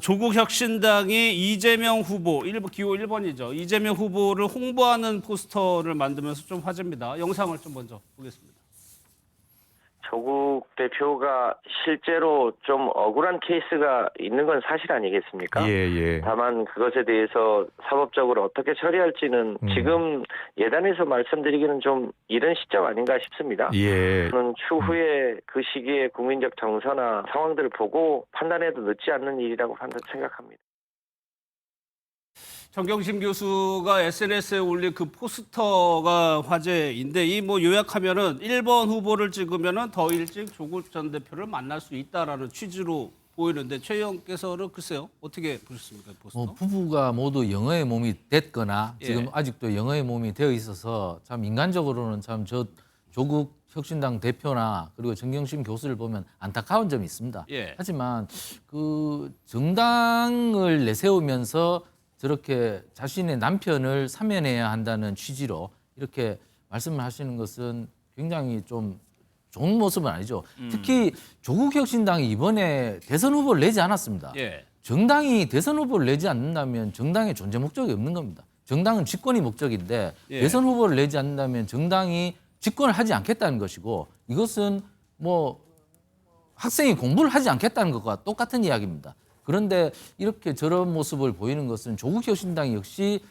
조국 혁신당이 이재명 후보, 기호 1번이죠. 이재명 후보를 홍보하는 포스터를 만들면서 좀 화제입니다. 영상을 좀 먼저 보겠습니다. 조국 대표가 실제로 좀 억울한 케이스가 있는 건 사실 아니겠습니까? 예. 다만 그것에 대해서 사법적으로 어떻게 처리할지는 지금 예단에서 말씀드리기는 좀 이른 시점 아닌가 싶습니다. 예. 저는 추후에 그 시기에 국민적 정서나 상황들을 보고 판단해도 늦지 않는 일이라고 생각합니다. 정경심 교수가 SNS에 올린 그 포스터가 화제인데 이 요약하면은 1번 후보를 찍으면은 더 일찍 조국 전 대표를 만날 수 있다라는 취지로 보이는데 최 의원께서는 글쎄요 어떻게 보셨습니까 포스터? 부부가 모두 영어의 몸이 됐거나 지금 예. 아직도 영어의 몸이 되어 있어서 참 인간적으로는 참 조국 혁신당 대표나 그리고 정경심 교수를 보면 안타까운 점이 있습니다. 예. 하지만 그 정당을 내세우면서 저렇게 자신의 남편을 사면해야 한다는 취지로 이렇게 말씀을 하시는 것은 굉장히 좀 좋은 모습은 아니죠. 특히 조국 혁신당이 이번에 대선 후보를 내지 않았습니다. 예. 정당이 대선 후보를 내지 않는다면 정당의 존재 목적이 없는 겁니다. 정당은 집권이 목적인데 예. 대선 후보를 내지 않는다면 정당이 집권을 하지 않겠다는 것이고 이것은 학생이 공부를 하지 않겠다는 것과 똑같은 이야기입니다. 그런데 이렇게 저런 모습을 보이는 것은 조국 혁신당이 역시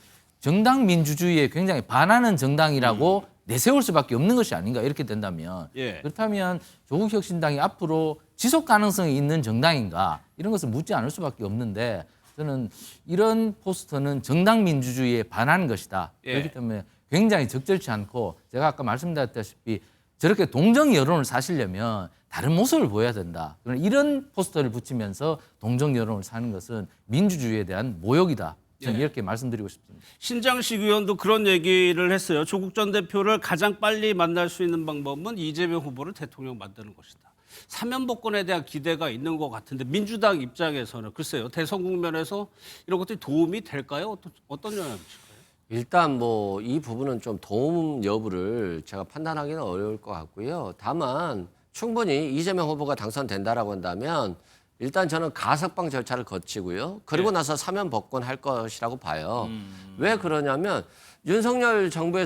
정당 민주주의에 굉장히 반하는 정당이라고 내세울 수밖에 없는 것이 아닌가 이렇게 된다면 예. 그렇다면 조국 혁신당이 앞으로 지속 가능성이 있는 정당인가 이런 것을 묻지 않을 수밖에 없는데 저는 이런 포스터는 정당 민주주의에 반하는 것이다. 예. 그렇기 때문에 굉장히 적절치 않고 제가 아까 말씀드렸다시피 저렇게 동정 여론을 사시려면 다른 모습을 보여야 된다. 그러나 이런 포스터를 붙이면서 동정 여론을 사는 것은 민주주의에 대한 모욕이다. 저는 예. 이렇게 말씀드리고 싶습니다. 신장식 의원도 그런 얘기를 했어요. 조국 전 대표를 가장 빨리 만날 수 있는 방법은 이재명 후보를 대통령 만드는 것이다. 사면 복권에 대한 기대가 있는 것 같은데 민주당 입장에서는 글쎄요. 대선 국면에서 이런 것들이 도움이 될까요? 어떤 영향을 미칠까요? 일단 이 부분은 좀 도움 여부를 제가 판단하기는 어려울 것 같고요. 다만 충분히 이재명 후보가 당선된다라고 한다면 일단 저는 가석방 절차를 거치고요. 그리고 나서 사면 복권할 것이라고 봐요. 왜 그러냐면 윤석열 정부에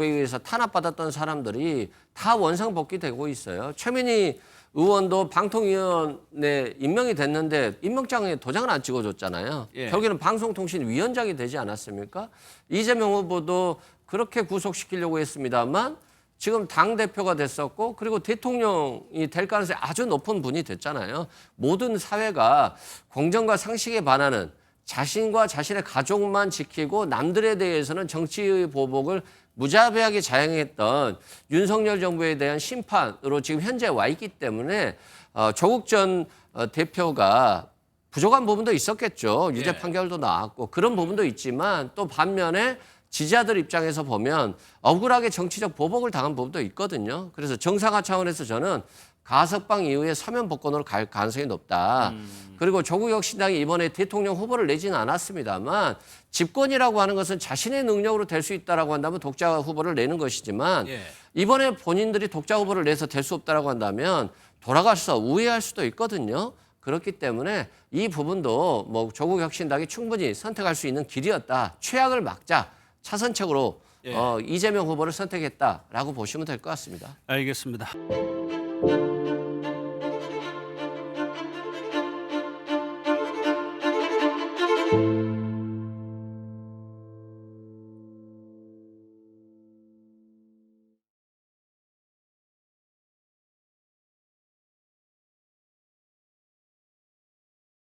의해서 탄압받았던 사람들이 다 원상 복귀되고 있어요. 최민희 의원도 방통위원회 임명이 됐는데 임명장에 도장을 안 찍어줬잖아요. 예. 결국에는 방송통신위원장이 되지 않았습니까? 이재명 후보도 그렇게 구속시키려고 했습니다만 지금 당대표가 됐었고 그리고 대통령이 될 가능성이 아주 높은 분이 됐잖아요. 모든 사회가 공정과 상식에 반하는 자신과 자신의 가족만 지키고 남들에 대해서는 정치의 보복을 무자비하게 자행했던 윤석열 정부에 대한 심판으로 지금 현재 와 있기 때문에 조국 전 대표가 부족한 부분도 있었겠죠. 유죄 예. 판결도 나왔고 그런 부분도 있지만 또 반면에 지지자들 입장에서 보면 억울하게 정치적 보복을 당한 부분도 있거든요. 그래서 정상화 차원에서 저는 가석방 이후에 사면 복권으로 갈 가능성이 높다. 그리고 조국 혁신당이 이번에 대통령 후보를 내지는 않았습니다만 집권이라고 하는 것은 자신의 능력으로 될 수 있다라고 한다면 독자 후보를 내는 것이지만 예. 이번에 본인들이 독자 후보를 내서 될 수 없다라고 한다면 돌아가서 우회할 수도 있거든요. 그렇기 때문에 이 부분도 조국 혁신당이 충분히 선택할 수 있는 길이었다. 최악을 막자 차선책으로 예. 이재명 후보를 선택했다라고 보시면 될 것 같습니다. 알겠습니다.